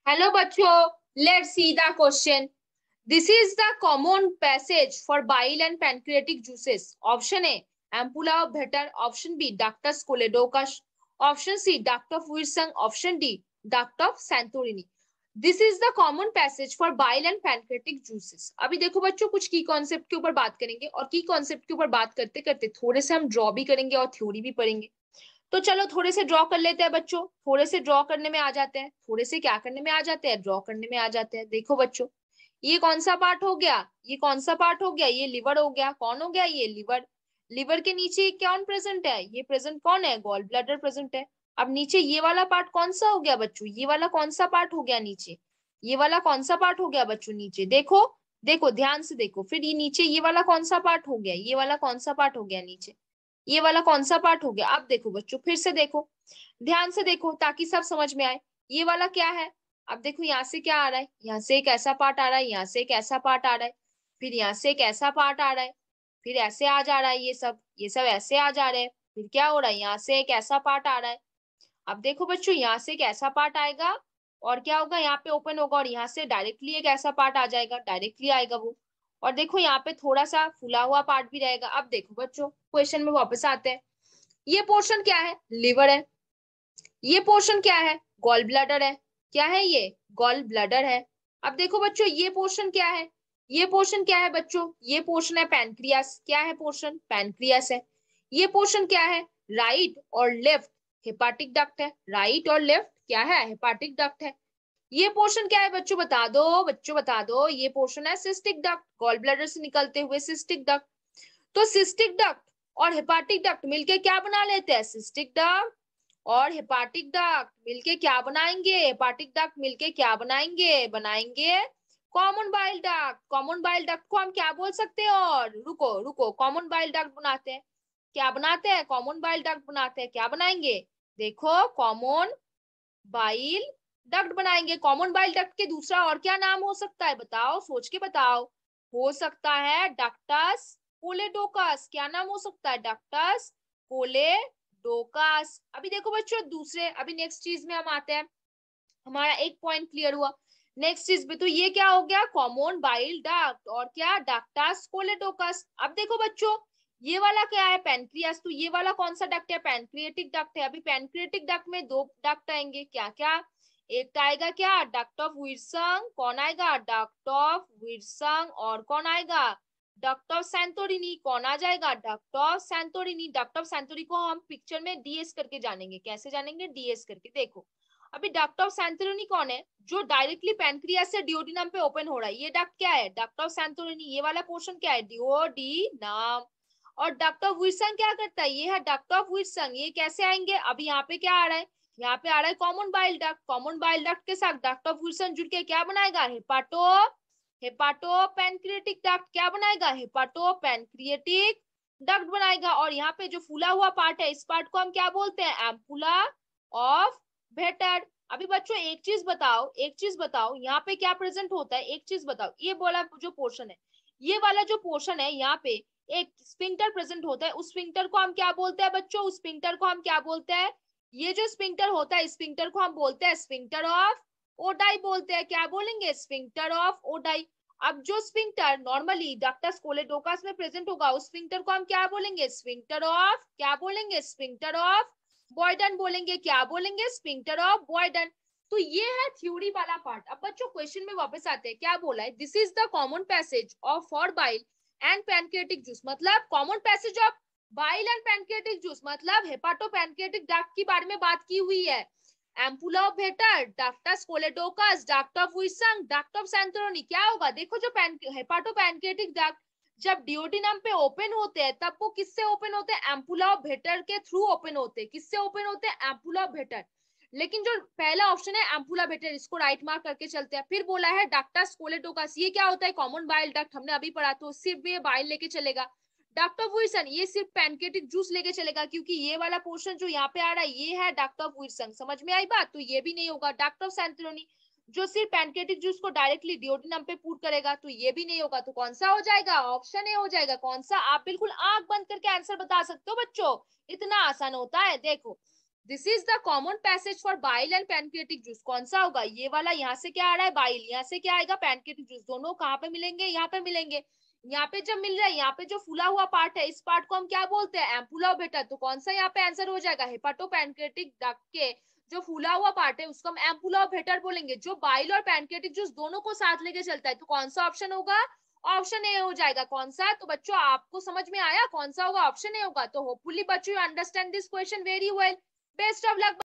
Hello बच्चों, let's see the question. This is the common passage for bile and pancreatic juices. Option A ampulla of Vater, option B ductus choledochus, option C duct of Wilson, option D duct of Santorini. This is the common passage for bile and pancreatic juices. अभी देखो बच्चों, कुछ की concept के ऊपर बात करेंगे और की कॉन्सेप्ट के ऊपर बात करते करते थोड़े से हम ड्रॉ भी करेंगे और थ्योरी भी पढ़ेंगे. तो चलो थोड़े से ड्रॉ कर लेते हैं बच्चों. थोड़े से ड्रॉ करने में आ जाते हैं, थोड़े से क्या करने में आ जाते हैं, ड्रॉ करने में आ जाते हैं. देखो बच्चों, ये कौन सा पार्ट हो गया, ये कौन सा पार्ट हो गया, ये लिवर हो गया. कौन हो गया, ये लिवर. लिवर के नीचे कौन प्रेजेंट है, ये प्रेजेंट कौन है, गॉल ब्लैडर प्रेजेंट है. अब नीचे ये वाला पार्ट कौन सा हो गया बच्चों, ये वाला कौन सा पार्ट हो गया नीचे, ये वाला कौन सा पार्ट हो गया बच्चों नीचे. देखो देखो ध्यान से देखो. फिर ये नीचे ये वाला कौन सा पार्ट हो गया, ये वाला कौन सा पार्ट हो गया नीचे, ये वाला कौन सा पार्ट हो गया. अब देखो बच्चों, फिर से देखो, ध्यान से देखो ताकि सब समझ में आए. ये वाला क्या है, अब देखो यहाँ से क्या आ रहा है, यहाँ से एक ऐसा पार्ट आ रहा है, यहाँ से एक ऐसा पार्ट आ रहा है, फिर यहाँ से एक ऐसा पार्ट आ रहा है, फिर ऐसे आ जा रहा है, ये सब ऐसे आ जा रहे हैं. फिर क्या हो रहा है, यहाँ से एक ऐसा पार्ट आ रहा है. अब देखो बच्चों, यहाँ से एक ऐसा पार्ट आएगा और क्या होगा, यहाँ पे ओपन होगा और यहाँ से डायरेक्टली एक ऐसा पार्ट आ जाएगा, डायरेक्टली आएगा वो. और देखो यहाँ पे थोड़ा सा फुला हुआ पार्ट भी रहेगा. अब देखो बच्चों, क्वेश्चन में वापस आते हैं. ये पोर्शन क्या है, लिवर है. ये पोर्शन क्या है, गॉल ब्लैडर है. क्या है ये, गॉल ब्लैडर है. अब देखो बच्चों, ये पोर्शन क्या है, ये पोर्शन क्या है बच्चों, ये पोर्शन है पैनक्रियास. क्या है पोर्शन, पैनक्रियास है. ये पोर्शन क्या है, राइट और लेफ्ट हेपाटिक डक्ट है. राइट और लेफ्ट क्या है, हेपाटिक डक्ट है. ये पोर्शन क्या है बच्चों, बता दो बच्चों, बता दो. ये पोर्शन है सिस्टिक डक्ट, गॉल ब्लैडर से निकलते हुए सिस्टिक डक्ट. तो सिस्टिक डक्ट और हेपाटिक डक्ट मिलके क्या बना लेते हैं, सिस्टिक डक्ट और हेपाटिक डक्ट मिलके क्या बनाएंगे, हेपाटिक डक्ट मिलके क्या बनाएंगे, बनाएंगे common bile duct. Common bile duct को हम क्या बोल सकते हैं, और रुको रुको, कॉमन बाइल डक्ट बनाते हैं. क्या बनाते हैं, कॉमन बाइल डक्ट बनाते हैं. क्या बनाएंगे, देखो कॉमन बाइल डक्ट बनाएंगे. कॉमन बाइल डक्ट के दूसरा और क्या नाम हो सकता है, बताओ, सोच के बताओ. हो सकता है डक्टस कोलेडोकस. क्या नाम हो सकता है, डक्टस कोलेडोकस. अभी देखो बच्चों, दूसरे अभी नेक्स्ट चीज में हम आते हैं. हमारा एक पॉइंट क्लियर हुआ. नेक्स्ट चीज में तो ये क्या हो गया, कॉमन बाइल डक्ट और क्या, डक्टस कोलेडोकस. अब देखो बच्चों, ये वाला क्या है, पैनक्रियास. तो ये वाला कौन सा डक्ट है, पैनक्रिएटिक डक्ट है. अभी पैनक्रिएटिक डक्ट में दो डक्ट आएंगे, क्या क्या, एक आएगा क्या, डक्ट ऑफ विल्सन. कौन आएगा, डक्ट ऑफ विल्सन. और कौन आएगा, डक्ट ऑफ सैंटोरिनी. कौन आ जाएगा, duct of Santorini. Duct of Santorini को हम पिक्चर में डीएस करके जानेंगे. कैसे जानेंगे, डीएस करके. देखो अभी डक्ट ऑफ सैंटोरिनी कौन है, जो डायरेक्टली पैनक्रियास से डिओडिनम पे ओपन हो रहा है. ये डक्ट क्या है, डक्ट ऑफ सैंटोरिनी. ये वाला पोर्शन क्या है, डिओडिनम. और डक्ट ऑफ विल्सन क्या करता है, ये है डक्ट ऑफ विल्सन. ये कैसे आएंगे, अभी यहाँ पे क्या आ रहा है, यहाँ पे आ रहा है common bile duct. Common bile duct के साथ डक्ट ऑफ विल्सन जुड़ के क्या बनाएगा, हेपाटो पैनक्रिएटिक डक्ट. क्या बनाएगा, हेपाटो पैनक्रिएटिक डक्ट बनाएगा. और यहाँ पे जो फूला हुआ पार्ट है, इस पार्ट को हम क्या बोलते हैं, एम्पुला ऑफ भेटर. अभी बच्चों एक चीज बताओ, एक चीज बताओ, यहाँ पे क्या प्रेजेंट होता है, एक चीज बताओ. ये बोला जो पोर्शन है, ये वाला जो पोर्शन है, यहाँ पे एक स्फिंक्टर प्रेजेंट होता है. उस स्फिंक्टर को हम क्या बोलते हैं बच्चों, उस स्फिंक्टर को हम क्या बोलते हैं, ये जो स्फिंक्टर होता है, स्फिंक्टर को हम बोलते हैं स्फिंक्टर ऑफ ओडाई बोलते हैं. क्या बोलेंगे, स्फिंक्टर ऑफ ओडाई. अब जो स्फिंक्टर नॉर्मली डक्टस कोलेडोकस में प्रेजेंट होगा, उस स्फिंक्टर को हम क्या बोलेंगे, स्फिंक्टर ऑफ, क्या बोलेंगे, स्फिंक्टर ऑफ बॉयडन बोलेंगे. क्या बोलेंगे, स्फिंक्टर ऑफ बॉयडन. तो ये है थ्योरी वाला पार्ट. अब बच्चों क्वेश्चन में वापस आते हैं. क्या बोला है, this is the common passage of for bile and pancreatic juice. मतलब common passage of bile and pancreatic juice मतलब हेपाटो पैनक्रियाटिक डक्ट के बारे में बात की हुई है. Ampulla of Vater, ductus choledochus, duct of Wilson, duct of Santorini. क्या होगा, देखो जो हेपाटो पैनक्रियाटिक डक्ट जब डिओडिनम पे ओपन होते हैं, तब वो किससे ओपन होते हैं, एम्पुला ऑफ भेटर के थ्रू ओपन होते हैं. किससे ओपन होते हैं, एम्पुला ऑफ भेटर. लेकिन जो पहला ऑप्शन है एम्पुला भेटर, इसको राइट मार्क करके चलते हैं. फिर बोला है डक्टस कोलेडोकस. ये क्या होता है, कॉमन बाइल डक्ट. हमने अभी पढ़ा, तो सिर्फ ये बाइल लेके चलेगा. डक्ट ऑफ विल्सन ये सिर्फ पैनक्रियाटिक जूस लेके चलेगा, क्योंकि ये वाला पोर्शन जो यहाँ पे आ रहा है, ये है डक्ट ऑफ विल्सन. समझ में आई बात, तो ये भी नहीं होगा. डक्ट ऑफ सैंटोरिनी जो सिर्फ पैनक्रियाटिक जूस को डायरेक्टली डिओडिनम पे पुट करेगा, तो ये भी नहीं होगा. तो कौन सा हो जाएगा, ऑप्शन ए हो जाएगा. कौन सा, आप बिल्कुल आंख बंद करके आंसर बता सकते हो बच्चों, इतना आसान होता है. देखो this is the common passage for bile and pancreatic juice. कौन सा होगा? ये वाला। यहाँ से क्या आ रहा है? बाइल। यहाँ से क्या आएगा? Pancreatic juice. दोनों कहाँ पे मिलेंगे? यहाँ पे मिलेंगे। यहाँ पे जब मिल रहा है, यहाँ पे जो फूला हुआ पार्ट है, इस पार्ट को हम क्या बोलते हैं? एम्पुला ऑफ तो कौन सा यहाँ पे आंसर हो जाएगा? हेपाटोपैनक्रियाटिक डक्ट के जो फूला हुआ पार्ट है उसको हम एम्पुला ऑफ बोलेंगे, जो बाइल और पैनक्रियाटिक जूस दोनों को साथ लेके चलता है। तो कौन सा ऑप्शन होगा? ऑप्शन ए हो जाएगा। कौन सा? तो बच्चों आपको समझ में आया कौन सा होगा? ऑप्शन ए होगा। तो होपफुली बच्चों you understand this question very well. Best of luck.